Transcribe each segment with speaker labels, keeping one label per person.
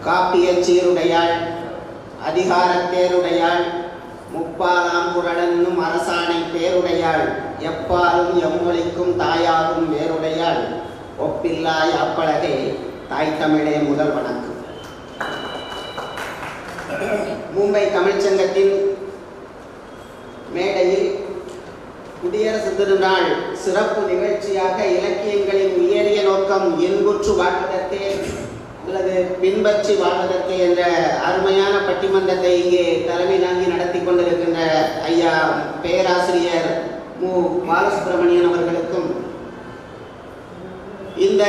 Speaker 1: காப்பியச் சீருடையாள் அதிகாரத்தேருடையாள் முப்பாலாம் குரலென்னும் அரசாணை பேருடையாள் எப்பாலும் எம்மொழிக்கும் தாயாகும் வேருடையாள் ஒப்பில்லாய் அப்பழகே தாய் தமிழே முதல் வணக்கம். மும்பை தமிழ்ச்சங்கத்தின் மேடையில் குடியரசு திருநாள் சிறப்பு நிகழ்ச்சியாக இலக்கியங்களின் உயரிய நோக்கம் இன்புற்று வாழ்வதற்கே அல்லது பின்பற்றி வாழ்வதற்கே என்ற அருமையான பட்டிமன்றத்தை இங்கே தலைமை தாங்கி நடத்தி கொண்டிருக்கின்ற ஐயா பேராசிரியர் மு பாலசுப்ரமணியன் அவர்களுக்கும் இந்த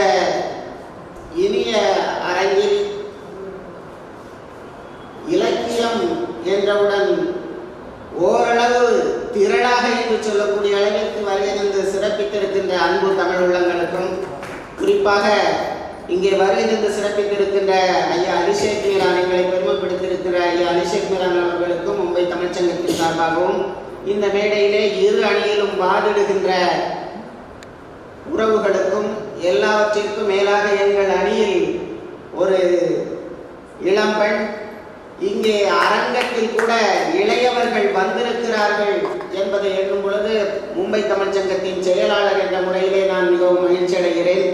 Speaker 1: இனிய அரங்கில் இலக்கியம் என்றவுடன் ஓரளவு திரளாக என்று சொல்லக்கூடிய அளவிற்கு வருகிறது சிறப்பித்திருக்கின்ற அன்பு தமிழ் உள்ளங்களுக்கும், குறிப்பாக இங்கே வருகிறது சிறப்பித்திருக்கின்ற ஐயா அபிஷேக் மீரான், எங்களை பெருமைப்படுத்தியிருக்கிற ஐயா அபிஷேக் மீரான் அவர்களுக்கும் மும்பை தமிழ்ச்சங்கத்தின் சார்பாகவும் இந்த மேடையிலே இரு அணியிலும் வாதிடுகின்ற உறவுகளுக்கும் எல்லாவற்றிற்கும் மேலாக எங்கள் அணியில் ஒரு இளம்பெண், இங்கே அரங்கத்தில் கூட இளையவர்கள் வந்திருக்கிறார்கள் என்பதை எண்ணும் பொழுது மும்பை தமிழ்ச்சங்கத்தின் செயலாளர் என்ற முறையிலே நான் மிகவும் மகிழ்ச்சி அடைகிறேன்.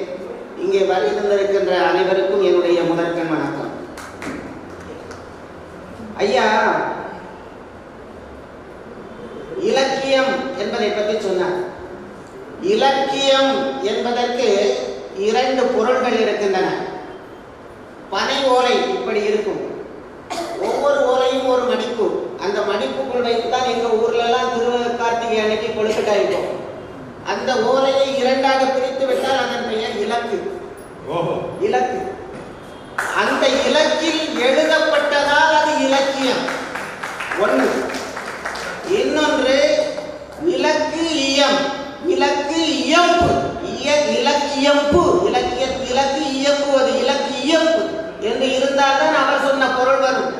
Speaker 1: இங்கே வருகின்றிருக்கின்ற அனைவருக்கும் என்னுடைய முதற்கண் வணக்கம். ஐயா இலக்கியம் என்பதை பற்றி சொன்னார். இலக்கியம் என்பதற்கு இரண்டு பொருள்கள் இருக்கின்றன. பனை ஓலை இப்படி இருக்கும், ஒவ்வொரு ஓலையும் ஒரு மடிப்பு, அந்த மடிப்புக்குள் வைத்துதான் எங்க ஊர்ல எல்லாம் திருக்கார்த்திகை அன்னைக்கு கொழுக்கட்டாயிருக்கும். அந்த ஓலையை இரண்டாக பிரித்து விட்டால் அதன் பெயர் இலக்கு. இலக்கு அந்த இலக்கில் எழுதப்பட்டதால் அது இலக்கியம் ஒன்று. இன்னொன்று இலக்கு இயம், இலக்கு இயம்பு, இலக்கியம்பு, இலக்கு இயம்புவது, இலக்கு இயம்பு என்று இருந்தால்தான் அவர் சொன்ன பொருள் வரும்.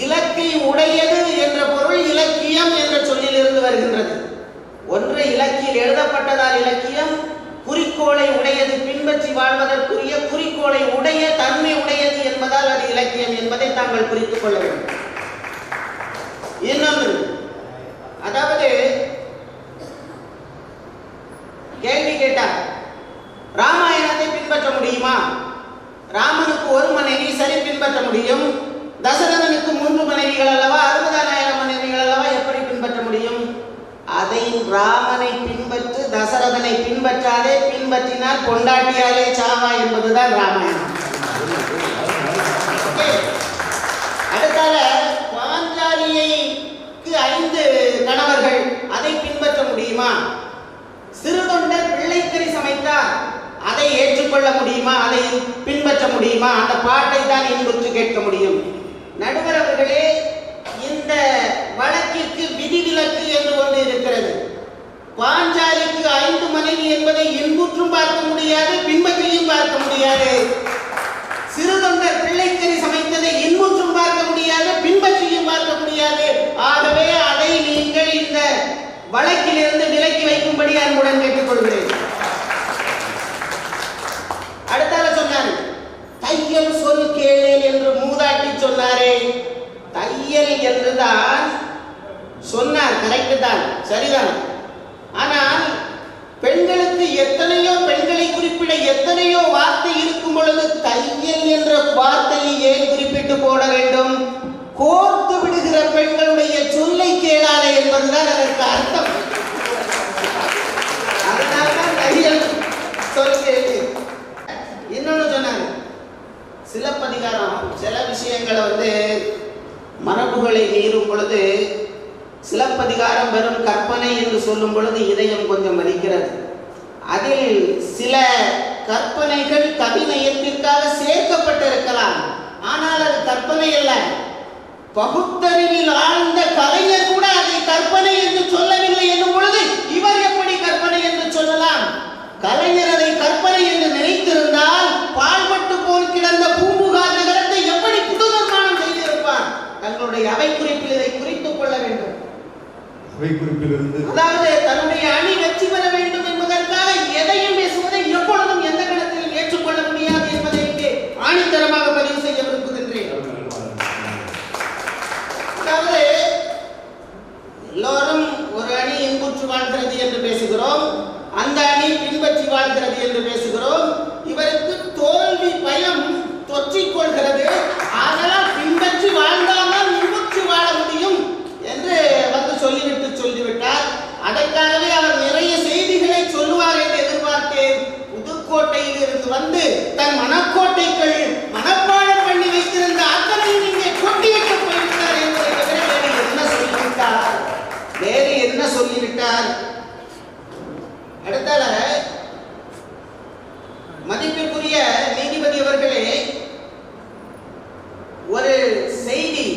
Speaker 1: இலக்கை உடையது என்ற பொருள் இலக்கியம் என்ற சொல்லிலிருந்து வருகின்றது. ஒன்று இலக்கியில் எழுதப்பட்டதால் இலக்கியம், குறிக்கோளை உடையது, பின்பற்றி வாழ்வதற்குரிய குறிக்கோளை உடைய தன்மை உடையது என்பதால் அது இலக்கியம் என்பதை தாங்கள் புரிந்து கொள்ள வேண்டும். இன்னொன்று, அதாவது கேள்வி கேட்டார், ராமாயணத்தை பின்பற்ற முடியுமா? ராமனுக்கு ஒரு மனைவி, சரி பின்பற்ற முடியும். தசரதனுக்கு 3 மனைவிகள் அல்லவா, 60,000 மனைவிகள் அல்லவா, எப்படி பின்பற்ற முடியும்? அதை ராமனை பின்பற்று, தசரதனை பின்பற்றாதே, பின்பற்றினால் பொண்டாட்டியாலே சாவா என்பதுதான் ராமாயணம். அடுத்தால பாஞ்சாலிக்கு 5 கணவர்கள், அதை பின்பற்ற முடியுமா? சிறுதொண்டர் பிள்ளைக்கறி சமைத்தார், அதை ஏற்றுக்கொள்ள முடியுமா? அதை பின்பற்ற முடியுமா? அந்த பாட்டை தான் இன்புற்று கேட்க முடியும். நடுவர் அவர்களே, இந்த வழக்கிற்கு விதிவிலக்கு என்று ஒன்று இருக்கிறது. பாஞ்சாலிக்கு 5 மனைவி என்பதை இன்புற்றும் பார்க்க முடியாது, பின்பற்றியும் பார்க்க முடியாது. சிறுதொண்டர் பிள்ளைக்கறி சமைத்ததை இன்புற்றும் பார்க்க முடியாது, பின்பற்றியும் பார்க்க முடியாது. ஆகவே அதை நீங்கள் இந்த வழக்கிலிருந்து விலக்கி வைக்கும்படி அன்புடன் கேட்டுக்கொள்கிறேன். அடுத்தால சொன்னார், தையல் சொல் கேளேல் என்று மூதாட்டி சொன்னாரே. தையல் என்றுதான் சொன்னார், கரெக்ட் தான், சரிதான். ஆனால் பெண்களுக்கு எத்தனையோ, பெண்களை குறிப்பிட எத்தனையோ வார்த்தை இருக்கும் பொழுது தையல் என்ற வார்த்தையை ஏன் குறிப்பிட்டு போட வேண்டும்? கோர்த்து விடுகிற பெண்களுடைய சொல்லை கேளாலே என்பதுதான் அதற்கு அர்த்தம். அதனால்தான் தையல் சொல் கேளு. இன்னொன்னு சொன்னாங்க, சிலப்பதிகாரம் சில விஷயங்களை மரபுகளை மீறும் பொழுது, சிலப்பதிகாரம் வெறும் கற்பனை என்று சொல்லும் பொழுது இதயம் கொஞ்சம் வலிக்கிறது. அதில் சில கற்பனைகள் கவிநயத்திற்காக சேர்க்கப்பட்டிருக்கலாம், ஆனால் அது கற்பனை அல்ல. பகுத்தறிவில் ஆழ்ந்த கலைஞர் கூட அதை கற்பனை என்று சொல்லவில்லை என்னும் பொழுது இவர் எப்படி கற்பனை என்று சொல்லலாம்? கலைஞர் அதை கற்பனை என்று நினைத்திருந்தால் பாழ்பட்டு போல் கிடந்த பூம்புகார் நகரத்தை எப்படி புதுநிர்மாணம் செய்திருப்பார்? தங்களுடைய அவை குறிப்பில் இதை குறித்துக் கொள்ள வேண்டும். அவை குறிப்பிலிருந்து, அதாவது தன்னுடைய அணி வெற்றி பெற வேண்டும் என்பதற்காக எதையும் பேசுவதை எப்பொழுதும் எந்த கணத்திலும் ஏற்றுக்கொள்ள முடியாது என்பதை இங்கே ஆணித்தரமாக பதிவு செய்ய பேசுகிறோம், அந்த அணி பின்பற்றி வாழ்கிறது என்று பேசுகிறோம். இவருக்கு தோல்வி பயம் தொற்றிக் கொள்கிறது. ஆதலால் பின்பற்றி வாழ்ந்தால்தான் முன்பற்றி வாழ முடியும் என்று வந்து சொல்லிவிட்டார். அதற்காகவே அவர் நிறைய செய்திகளை சொல்லுவார் என்று எதிர்பார்த்தேன். புதுக்கோட்டையில் இருந்து வந்து தன் மனக்கோட்டைகள் மனப்பாடம் பண்ணி வைத்திருந்த அத்தனையும் இங்கே கொட்டிவிட்டு போய்விட்டார் என்பதை வேறு என்ன சொல்லிவிட்டார்? அடுத்தால மதிப்பிற்குரிய நீதிபதி அவர்களே, ஒரு செய்தி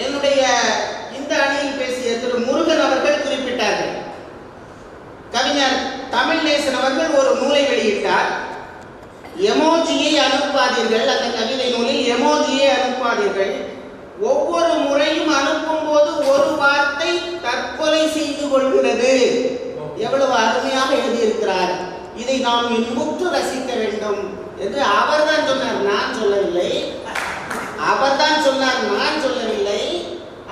Speaker 1: என்னுடைய இந்த அணியில் பேசிய திரு முருகன் அவர்கள் குறிப்பிட்டார்கள். கவிஞர் தமிழ்நேசன் அவர்கள் ஒரு நூலை வெளியிட்டார். எமோஜியை அனுப்பாதீர்கள், அந்த கவிதை நூலில் எமோஜியை அனுப்பாதீர்கள், ஒவ்வொரு முறையும் அனுப்பும் போது ஒரு வார்த்தை தற்கொலை செய்து கொள்கிறது. எவ்வளவு அருமையாக எழுதியிருக்கிறார். இதை நாம் இன்புற்று ரசிக்க வேண்டும் என்று அவர்தான் சொன்னார், நான் சொல்லவில்லை. அவர்தான் சொன்னார், நான் சொல்லவில்லை.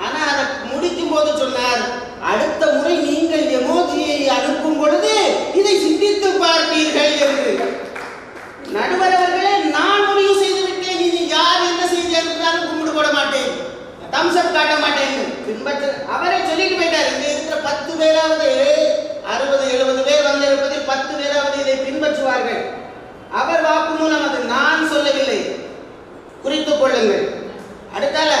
Speaker 1: ஆனா அதை முடிக்கும் போது சொன்னார், அடுத்த முறை நீங்கள் எமோஜியை அனுப்பும் பொழுது இதை சிந்தித்து பார்ப்பீர்கள் என்று. நடுவர் அவர்களே, நான் முடிவு செய்து விட்டேன், இனி யார் என்ன செய்தி அனுப்பினாலும் கும்பிடு போட மாட்டேன், தம்ஸ்அப் காட்ட மாட்டேன். பின்பற்ற அவரே சொல்லிட்டு போயிட்டார். இங்க இருக்கிற 10 பேராவது 60-70 பேர் வந்திருப்பதில் 10 பேராவது இதை பின்பற்றுவார்கள். அவர் வாக்குமூலம், அது நான் சொல்லவில்லை, குறித்துக் கொள்ளுங்கள். அடுத்தால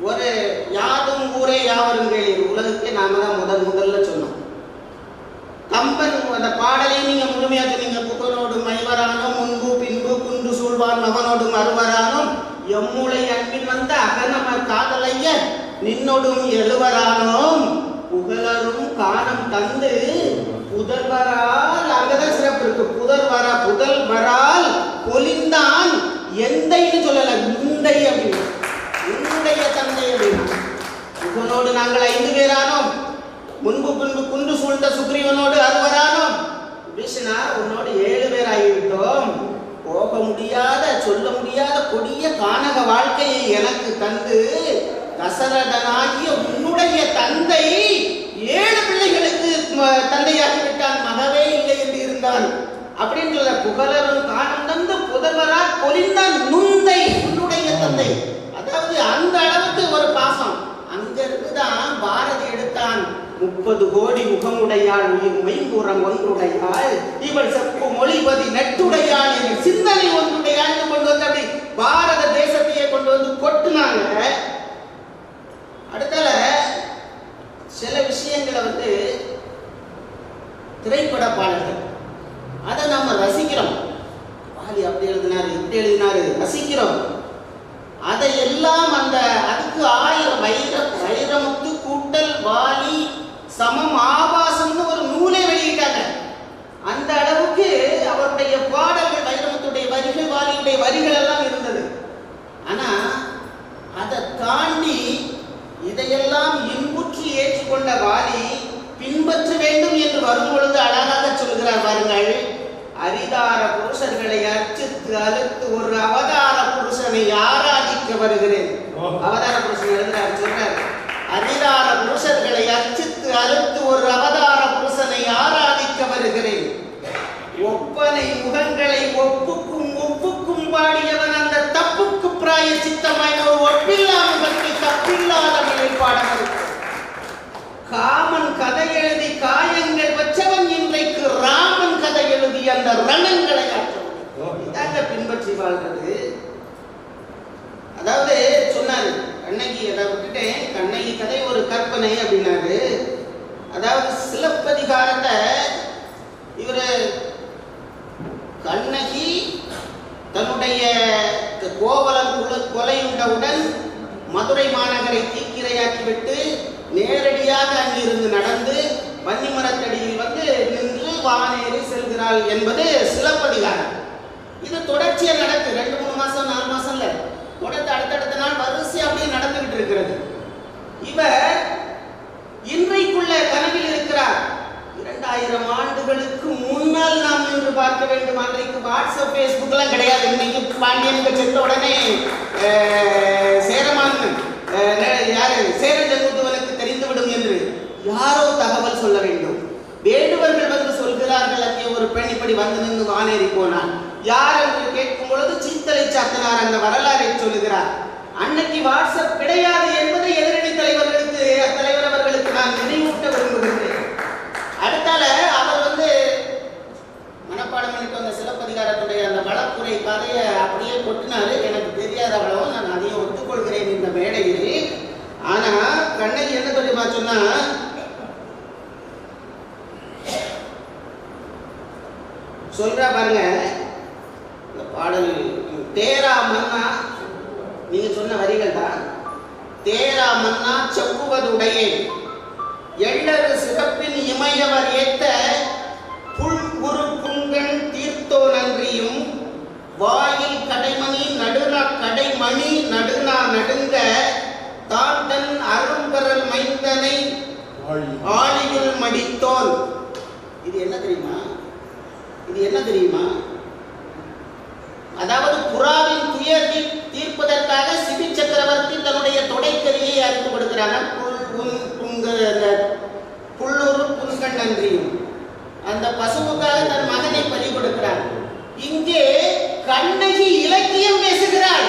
Speaker 1: ஒரு யாதும் ஊரே யாவரும் கேளீர், உலகத்தை நாம தான் முதல்ல சொன்னோம். கம்பன் அந்த பாடலை நீங்க முழுமையா சொன்னீங்க. புகழோடு மைவரானோம், முன்பு பின்பு குன்று சூழ்வான் மகனோடும் அருவரானோம், எம்முளை அன்பின் வந்த அகனமர் காதலைய நின்னோடும் எழுவரானோம், புகழரும் காணம் தந்து புதல்வரால், அங்கதான் சிறப்பு இருக்கு, புதல்வரால் பொலிந்தான் எந்தைன்னு சொல்லல, நுந்தை அப்படின்னு, உன்னுடைய தந்தை அப்படின்னா. புகழோடு நாங்கள் 5 பேரானோம், முன்பு பின்பு குன்று சூழ்ந்த சுக்ரீவனோடு அருவரானோம், விஷ்ணா உன்னோடு 7 பேர் ஆகிவிட்டோம், போக முடியாத சொல்ல முடியாத கொடிய கானக வாழ்க்கையை எனக்கு தந்து தசரதனாகிய உன்னுடைய தந்தை 7 பிள்ளைகளுக்கு தந்தையாகிவிட்டான், மகவே இல்லை என்று இருந்தான் அப்படின்னு சொல்ல. புகழரும் காணம் தந்து புதல்வரா பொலிந்தான் நுந்தை, உன்னுடைய தந்தை. அதாவது அந்த அளவுக்கு ஒரு பாசம். அங்க இருந்துதான் பாரதி எடுத்தான், 30 கோடி முகமுடையாள் மெய்புறம் ஒன்றுடையாள், இவள் செப்பு மொழிபதி நெட்டுடையாள் என்ற சிந்தனை ஒன்றுடையாள் கொண்டு வந்து அப்படி பாரத தேசத்தையே கொண்டு வந்து கொட்டுனாங்க. அடுத்தால சில விஷயங்களை வந்து திரைப்பட பாடல்கள் அதை நம்ம ரசிக்கிறோம். வாலி அப்படி எழுதினாரு, இப்படி எழுதினாரு, ரசிக்கிறோம். அதையெல்லாம் அந்த அதுக்கு 1000 வைரமுத்து கூட்டல் வாலி சமம் ஆபாசம்னு ஒரு நூலை வெளியிட்டாங்க. அந்த அளவுக்கு அவருடைய பாடல்கள், வைரமுத்துடைய வரிகள், வாலியுடைய வரிகள் எல்லாம் இருந்தது. ஆனா அதை தாண்டி இதையெல்லாம் இன்புற்றி ஏற்றுக்கொண்ட வாலி பின்பற்ற வேண்டும் என்று வரும் பொழுது அழகாக சொல்கிறார் பாருங்கள், அரிதார புருஷர்களை அர்ச்சித்து அழுத்து ஒரு அவதார புருஷனை ஆராதிக்க வருகிறேன். அவதார புருஷன் எழுதுறாரு, சொல்றார், அரிதார புருஷர்களை அர்ச்சித்து அழுத்து ஒரு அவதார புருஷனை ஆராதிக்க வருகிறேன். ஒப்பனை முகங்களை ஒப்புக்கும் பாடியவன் அந்த தப்புக்கு பிராய சித்தமாய் ஒரு ஒப்பில்லா முகத்தை தப்பில்லாத நிலைப்பாடவர். காமன் கதை எழுதி காயங்கள் வச்சவன் இன்றைக்கு ராமன் கதை எழுதி அந்த ரணங்களை ஆற்றவன். இதாங்க பின்பற்றி வாழ்றது. அதாவது சொன்னாரு கண்ணகி, அதை விட்டுட்டேன், கண்ணகி கதை ஒரு கற்பனை அப்படின்னாரு. அதாவது சிலப்பதிகாரத்தை இவரு கண்ணகி தன்னுடைய கோவலன் கொலையுண்டவுடன் மதுரை மாநகரை தீக்கிரையாக்கிவிட்டு நேரடியாக அங்கிருந்து நடந்து வன்னிமரத்தடியில் வந்து நின்று வானேறி செல்கிறாள் என்பது சிலப்பதிகாரம். இது தொடர்ச்சியா நடக்கு, 2-3 மாசம் 4 மாசம் இல்ல, தொடர்ந்து அடுத்தடுத்த நாள் வரிசை அப்படியே நடந்துகிட்டு இருக்கிறது. இவர் இன்றைக்குள்ள கனவில் இருக்கிறார். 2000 ஆண்டுகளுக்கு முன்னால் நாம் நின்று பார்க்க வேண்டும். அன்றைக்கு வாட்ஸ்அப் பேஸ்புக் எல்லாம் கிடையாது. இன்னைக்கு பாண்டியனுக்கு சென்ற உடனே சேரமான் யாரு சேர ஜெகத்துவனுக்கு தெரிந்துவிடும் என்று யாரோ தகவல் பதில் சொல்ல வேண்டும். வேடுவர்கள் வந்து சொல்கிறார்கள், அங்கே ஒரு பெண் இப்படி வந்து நின்று வானேறி போனான். யார் என்று கேட்கும் பொழுது சீத்தலை சாத்தனார் அந்த வரலாறை சொல்லுகிறார். அன்னைக்கு வாட்ஸ்அப் கிடையாது என்பதை எதிரணி தலைவர் அவர்களுக்கு நான் நினைவூட்ட விரும்புகிறேன். அடுத்தால அவர் வந்து மனப்பாடம் பண்ணிட்டு அந்த சிலப்பதிகாரத்துடைய அந்த வழக்குரை கதையை அப்படியே கொட்டினாரு. எனக்கு தெரியாத அவ்வளவு, நான் அதையும் ஒத்துக்கொள்கிறேன் இந்த மேடையில். ஆனா கண்ணகி என்ன தெரியுமா சொன்னா, சொல்றா பாருங்க இந்த பாடல், தேரா மன்னா, நீங்க சொன்ன வரிகள் தான். தேரா மன்னா செப்புவதுடையே எள்ளரு சிறப்பின் இமையவர் ஏத்த புல் குரு புங்கன் தீர்த்தோ நன்றியும் வாயில் கடைமணி நடுநா நடுங்க தான் தன் அரும்பரல் மைந்தனை ஆழியுள் மடித்தோன். இது என்ன தெரியுமா? அதாவது புறாவின் துயர் தீர்ப்பதற்காக சிபி சக்கரவர்த்தி தன்னுடைய தொடைக்கரியை அறிந்து கொடுக்கிறார். புல்லுரு புன்கண் நன்றியும் அந்த பசுவுக்காக தன் மகனை பலி கொடுக்கிறார். இங்கே கண்ணகி இலக்கியம் பேசுகிறாள்.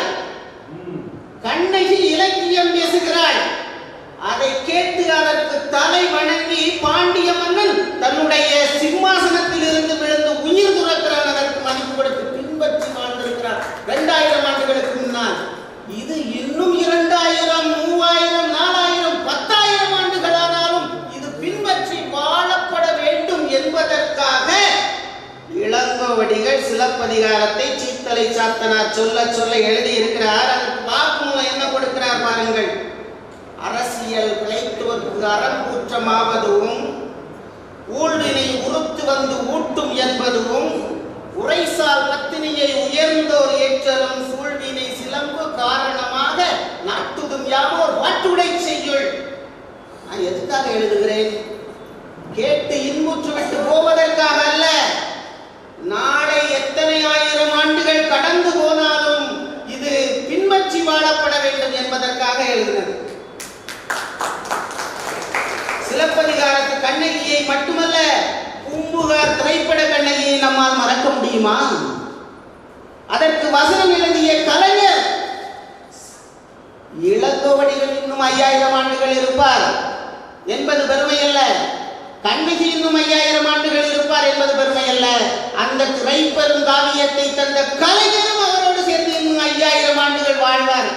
Speaker 1: அதை கேட்டு அதற்கு தலை வணங்கி பாண்டிய மன்னன் தன்னுடைய சிம்மாசனத்தில் இருந்து விழுந்து உயிர் துறக்கிறான். அதற்கு மதிப்பு கொடுத்து பின்பற்றி வாழ்ந்திருக்கிறார் 2000 ஆண்டுகளுக்கு முன்னால். இது இன்னும் 2000, 3000, 4000, 10,000 ஆண்டுகளானாலும் இது பின்பற்றி வாழப்பட வேண்டும் என்பதற்காக இளங்கோவடிகள் சிலப்பதிகாரத்தை சீத்தலை சாத்தனார் சொல்ல எழுதி இருக்கிறார். அதற்கு வாக்குமூலம் என்ன கொடுக்கிறார் பாருங்கள். அரசியல் பிழைத்தோர்க்கு அறங்கூற்றமாவதும் ஊழ்வினை உறுத்து வந்து ஊட்டும் என்பதும் உரைசால் பத்தினியை உயர்ந்தோர் ஏற்றலும் சூழ்வினை சிலம்பு காரணமாக நாட்டுதும் யாவோர் வாட்டுடை செய்யுள். நான் எதுக்காக எழுதுகிறேன்? கேட்டு இன்புற்று விட்டு போவதற்காக அல்ல. நாளை எத்தனை ஆயிரம் ஆண்டுகள் கடந்து போனாலும் இது பின்பற்றி வாழப்பட வேண்டும் என்பதற்காக எழுதினது. சிலப்பதிகாரத்து கண்ணகியை மட்டுமல்ல, பூம்புகார் திரைப்பட கண்ணகியை நம்மால் மறக்க முடியுமா? அதற்கு வசனம் எழுதிய கலைஞர் இளங்கோவடிகள் இன்னும் 5000 ஆண்டுகள் இருப்பார் என்பது பெருமை அல்ல. கண்ணகி இன்னும் 5000 ஆண்டுகள் இருப்பார் என்பது பெருமை அல்ல. அந்த திரைப்பெரும் காவியத்தை தந்த கலைஞரும் அவரோடு சேர்ந்து இன்னும் 5000 ஆண்டுகள் வாழ்வார்.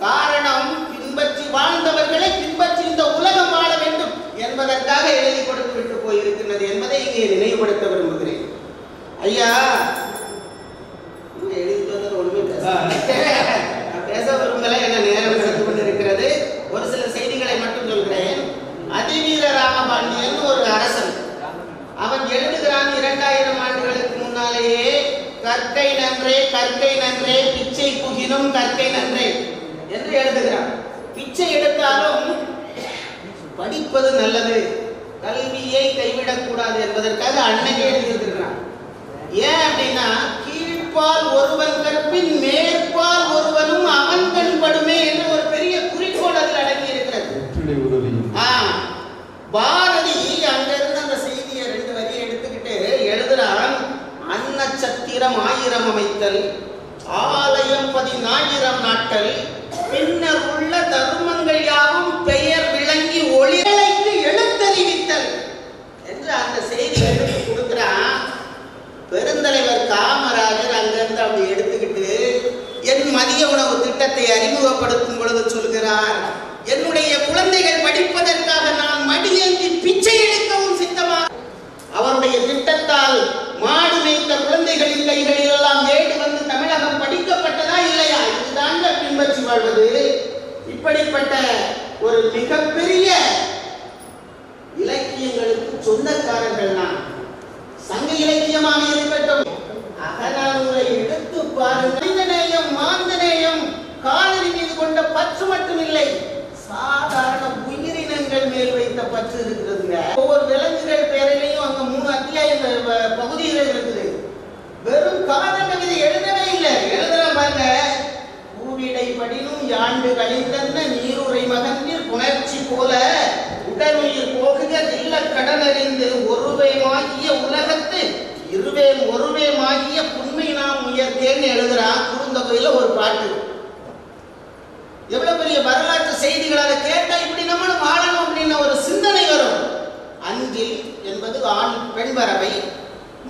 Speaker 1: காரணம், பின்பற்றி வாழ்ந்தவர்களை பின்பற்றி இந்த உலகம் வாழ வேண்டும் என்பதற்காக எழுதி கொடுத்து விட்டு போயிருக்கிறது என்பதை இங்கே நினைவுபடுத்த விரும்புகிறேன். ஐயா எழுதிட்டு வந்தது ஒண்ணுமே பேச விரும்பல, என்ன நேரம் நடந்து கொண்டிருக்கிறது. ஒரு சில செய்திகளை மட்டும் சொல்கிறேன். அதிவீர ராமபாண்டியன் ஒரு அரசன், அவன் எழுதுகிறான் 2000 ஆண்டுகளுக்கு முன்னாலேயே, கற்கை நன்றே பிச்சை புகினும் கற்கை நன்றே என்று எழுதுகிறான். பிச்சை எடுத்தாலும் படிப்பது நல்லது, கல்வியை கைவிடக்கூடாது என்பதற்காக அன்னைக்கே எழுதியிருக்கிறான். ஏன் அப்படின்னா, கீழ்ப்பால் ஒருவன் கற்பின் மேற்பால் ஒருவனும் அவன் கண்படுமே என்று ஒரு பெரிய குறிக்கோள் அதில் அடங்கி இருக்கிறது. பாரதி அங்கிருந்து அந்த செய்தியை 2 வரியை எடுத்துக்கிட்டு எழுதுறான். அன்னச்சத்திரம் 1000 அமைத்தல், ஆலயம் 10,000 நாட்டல், பின்னர் உள்ள தர்மங்கள் யாவும் பெயர் விளங்கி ஒளிலைக்கு எழுத்தறிவித்தல் என்று அந்த செய்தி எடுத்து கொடுக்கிறான். பெருந்தலைவர் காமராஜர் அங்கிருந்து அப்படி எடுத்துக்கிட்டு என் மதிய உணவு திட்டத்தை அறிமுகப்படுத்தும் பொழுது சொல்கிறார், என்னுடைய குழந்தைகள் படிப்பதற்காக நான் மடியேந்தி பிச்சை எடுக்கவும் சித்தமாக. அவருடைய திட்டத்தால் மாடு மேய்த்த குழந்தைகளின் கைகளில் எல்லாம் ஏடு வந்து தமிழகம் படிக்கப்பட்டதா இல்லையா? இதுதான் பின்பற்றி வாழ்வது. இப்படிப்பட்ட ஒரு மிகப்பெரிய இலக்கியங்களுக்கு சொந்தக்காரர்கள் நான். சங்க இலக்கியமாக இருக்கட்டும், அகநானூரை எடுத்து பாருங்கள். மனிதநேயம், மாந்தநேயம், காலடி மீது கொண்ட பற்று மட்டும் இல்லை, சாதாரண உயிரினங்கள் மேல் வைத்த பற்று இருக்கிறதுங்க. ஒவ்வொரு விலங்குகள் பேரிலையும் அங்க 3 அத்தியாய பகுதிகள் இருக்குது. வெறும் காதல் கவிதை எழுதவே இல்லை. எழுதுற பாருங்க, பூவிடை படினும் யாண்டு கழிந்தன்ன நீருரை மகன்கள் புணர்ச்சி போல உடலுயிர் போகுக தில்ல கடல் உளனறிந்து ஒருவேமாகிய உலகத்து இருவேம் ஒருவேமாகிய புண்மை நாம் உயர்த்தேன்னு எழுதுறான் குறுந்தொகையில ஒரு பாட்டு. எவ்வளவு பெரிய வரலாற்று செய்திகள், அதை கேட்டா இப்படி நம்மளும் வாழணும் அப்படின்னு ஒரு சிந்தனை வரும். அஞ்சில் என்பது ஆண் பெண் பறவை,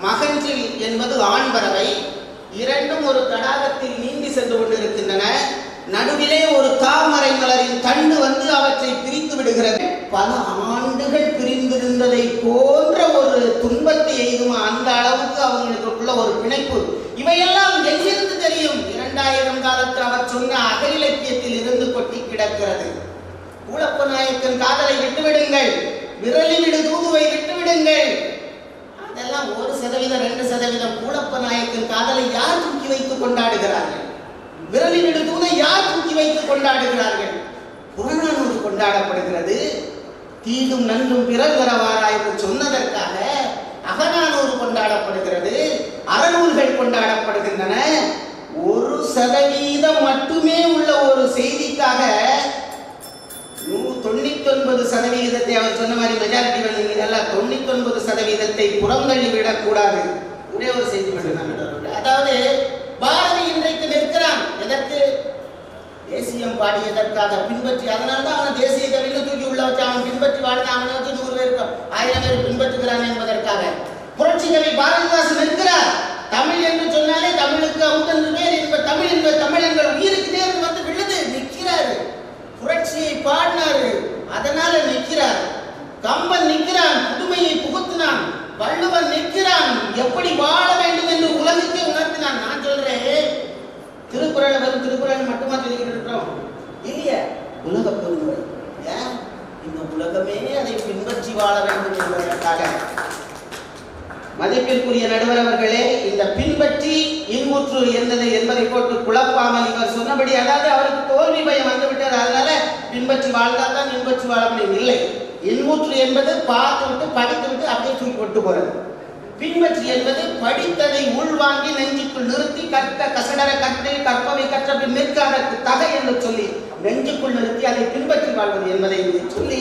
Speaker 1: மகஞ்சில் என்பது ஆண் பறவை. இரண்டும் ஒரு தடாகத்தில் நீந்தி சென்று கொண்டிருக்கின்றன. நடுவிலே ஒரு தாமரை மலரின் தண்டு வந்து அவற்றை பிரித்து விடுகிறது. பல ஆண்டுகள் பிரிந்திருந்ததை போன்ற ஒரு துன்பத்தை எய்தும் அந்த அளவுக்கு அவங்களுக்குள்ள ஒரு பிணைப்பு. இவையெல்லாம் எங்கிருந்து தெரியும்? 2000 காலத்தில் அவர் சொன்ன அகலிலக்கியத்தில் இருந்து கொட்டி கிடக்கிறது. கூழப்ப நாயக்கன் காதலை விட்டுவிடுங்கள், விரலி விடு தூதுவை விட்டுவிடுங்கள். அதெல்லாம் 1% 2%. கூழப்ப நாயக்கன் காதலை யார் தூக்கி வைத்து கொண்டாடுகிறார்கள்? விரலி விடு தூதை யார் தூக்கி வைத்து கொண்டாடுகிறார்கள்? புறநானூறு கொண்டாடப்படுகிறது. தீதும் நன்றும் பிறர் தரவாரா என்று சொன்னதற்காக அகநானூறு கொண்டாடப்படுகிறது. அறநூல்கள் கொண்டாடப்படுகின்றன. 1% மட்டுமே உள்ள ஒரு செய்திக்காக 99% அவர் சொன்ன மாதிரி மெஜாரிட்டி வந்து இதெல்லாம் 99% புறந்தள்ளி விடக்கூடாது. ஒரே ஒரு செய்தி மட்டும். அதாவது பாரதி இன்றைக்கு நிற்கிறான். எதற்கு? தேசியம் பாடியதற்காக பின்பற்றி. அதனால்தான் அவன் தேசிய கவிதை தூக்கி உள்ள வச்சு அவன் பின்பற்றி வாழ்ந்த அவனை வச்சு 100 பேருக்கு 1000 பேர் பின்பற்றுகிறான் என்பதற்காக. புரட்சி கவி பாரதிதாசன் நிற்கிறார். தமிழ் என்று சொன்னாலே தமிழுக்கு 50 பேர் என்ப தமிழ் என்ப தமிழங்கள் உயிருக்கு நேர்ந்து வந்து விழுது. நிற்கிறாரு, புரட்சியை பாடினாரு, அதனால நிற்கிறார். கம்பன் நிற்கிறான், புதுமையை புகுத்தினான். வள்ளுவன் நிற்கிறான், எப்படி வாழ வேண்டும் என்று உலகுக்கே உணர்த்தினான். நான் சொல்றேன், திருக்குறள் வரும் திருக்குறள் மட்டுமா சொல்லிக்கிட்டு இருக்கிறோம் இல்லையா? உலக பெருங்குறள். ஏன்? இந்த உலகமே அதை பின்பற்றி வாழ வேண்டும் என்பதற்காக. மதிப்பிற்குரிய நடுவர் அவர்களே, இந்த பின்பற்றி இன்புற்று என்பதை போட்டு குழப்பாமல் இவர் சொன்னபடி, அதாவது அவருக்கு தோல்வி பயம் வந்துவிட்டார், அதனால பின்பற்றி வாழ்ந்தால் தான் இன்பற்றி வாழ முடியும். இல்லை, இன்புற்று என்பது பார்த்து விட்டு படித்து விட்டு அப்படியே தூக்கி போட்டு போறது. பின்பற்றி என்பது படித்ததை உள்வாங்கி நெஞ்சுக்குள் நிறுத்தி கற்க கசடர கற்று கற்பவை கற்ற பின் நிற்காதற்கு தகை என்று சொல்லி நெஞ்சுக்குள் நிறுத்தி அதை பின்பற்றி வாழ்வது என்பதை சொல்லி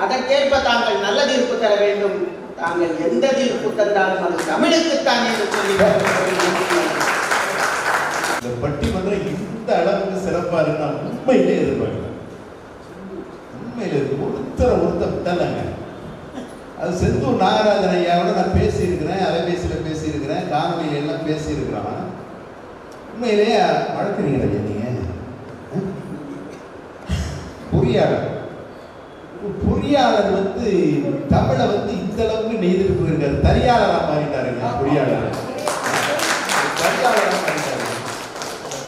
Speaker 1: அதற்கேற்ப தாங்கள் நல்ல தீர்ப்பு தர வேண்டும். தாங்கள் எந்த தீர்ப்பு தந்தாலும் அது தமிழுக்குத்தான் என்று சொல்லி
Speaker 2: இந்த பட்டிமன்றம் இந்த அளவுக்கு சிறப்பா இருக்கு நான் உண்மையிலே எதிர்பார்க்கிறேன். உண்மையில ஒருத்தர் விட்டலங்க. அது செந்தூர் நாகராஜன் ஐயாவோட நான் பேசியிருக்கிறேன், அலைபேசியில் பேசியிருக்கிறேன், காணொலியில எல்லாம் பேசியிருக்கிறான். உண்மையிலேயே வழக்குறீங்களா நீங்க? பொறியாளர் வந்து தமிழை வந்து இந்த அளவுக்கு நெய்திருப்பு இருக்காரு. தனியாளராக மாறிட்டாருங்க பொறியாளர்.